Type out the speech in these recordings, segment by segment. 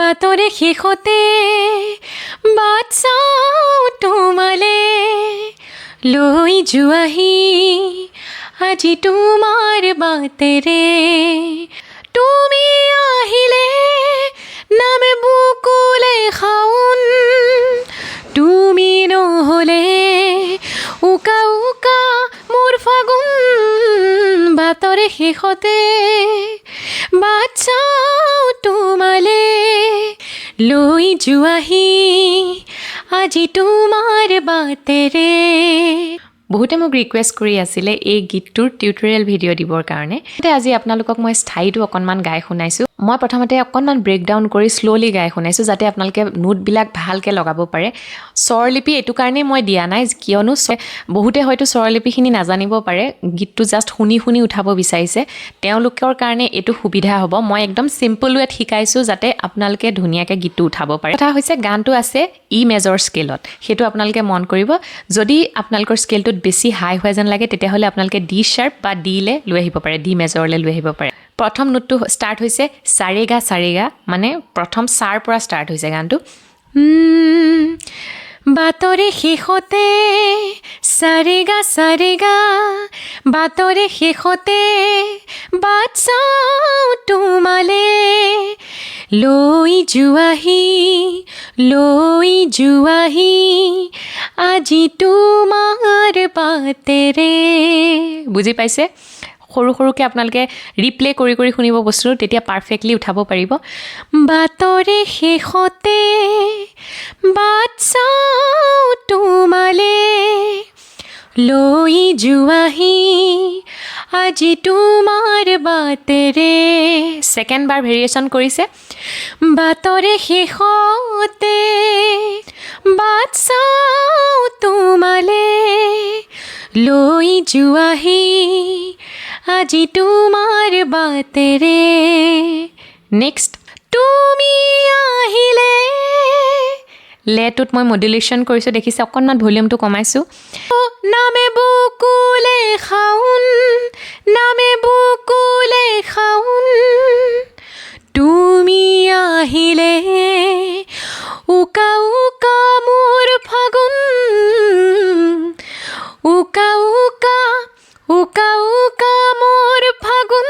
বাতৰে হekhote বাট চাওঁ তোমালে লৈ যোৱাহি আজি তোমাৰ বাটেৰে তুমি আহিলে নামে বুকুলে খাউন তুমি নহ'লে উকা উকা মোৰ ফাগুন বাতৰে hekhote বাট চাওঁ তোমালে লৈ যোৱাহি আজি তোমাৰ বাটেৰে বহুতে মোক ৰিকুৱেষ্ট কৰি আছিলে এই গীতটোৰ টিউটৰিয়েল ভিডিঅ' দিবৰ কাৰণে আজি আপোনালোকক মই স্থায়ীটো অকণমান গাই শুনাইছোঁ মই প্ৰথমতে অকণমান ব্ৰেকডাউন কৰি শ্ল'লি গাই শুনাইছোঁ যাতে আপোনালোকে নোটবিলাক ভালকৈ লগাব পাৰে স্বৰলিপি এইটো কাৰণেই মই দিয়া নাই কিয়নো বহুতে হয়তো স্বৰলিপিখিনি নাজানিব পাৰে গীতটো জাষ্ট শুনি শুনি উঠাব বিচাৰিছে তেওঁলোকৰ কাৰণে এইটো সুবিধা হ'ব মই একদম চিম্পল ৱেত শিকাইছোঁ যাতে আপোনালোকে ধুনীয়াকৈ গীতটো উঠাব পাৰে কথা হৈছে গানটো আছে ই মেজৰ স্কেলত সেইটো আপোনালোকে মন কৰিব যদি আপোনালোকৰ স্কেলটোত বেছি হাই হোৱা যেন লাগে তেতিয়াহ'লে আপোনালোকে ডি শাৰ্প বা ডিলে লৈ আহিব পাৰে ডি মেজৰলৈ লৈ আহিব পাৰে প্ৰথম নোটটো ষ্টাৰ্ট হৈছে সাৰেগা মানে প্ৰথম সাৰ পৰা ষ্টাৰ্ট হৈছে গানটো বাতৰে hekhote সাৰেগা বাতৰে hekhote বাট চাওঁ তোমালে লৈ যোৱাহি আজি তোমাৰ বাটেৰে বুজি পাইছে সৰু সৰুকৈ আপোনালোকে ৰিপ্লে কৰি কৰি শুনিব বস্তুটো তেতিয়া পাৰফেক্টলি উঠাব পাৰিব বাতৰে hekhote বাট চাওঁ তোমালে লৈ যোৱাহি আজি তোমাৰ বাটেৰে ছেকেণ্ড বাৰ ভেৰিয়েশ্যন কৰিছে বাতৰে hekhote বাট চাওঁ তোমালে লৈ যোৱাহি আজি তোমাৰ বাটেৰে নেক্সট তুমি আহিলে লেটোত মই মডুলেশ্যন কৰিছোঁ দেখিছে অকণমান ভলিউমটো কমাইছোঁ নামে বুকুলে খাউন তুমি আহিলে উকা উকা মোৰ ফাগুন উকা উকা মোৰ ফাগুন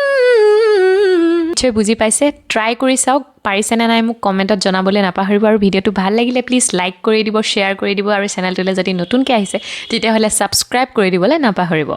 বুজি পাইছে ট্ৰাই কৰি চাওক পাৰিছেনে নাই মোক কমেণ্টত জনাবলৈ নাপাহৰিব আৰু ভিডিঅ'টো ভাল লাগিলে প্লিজ লাইক কৰি দিব শ্বেয়াৰ কৰি দিব আৰু চেনেলটোলৈ যদি নতুনকৈ আহিছে তেতিয়াহ'লে ছাবস্ক্ৰাইব কৰি দিবলৈ নাপাহৰিব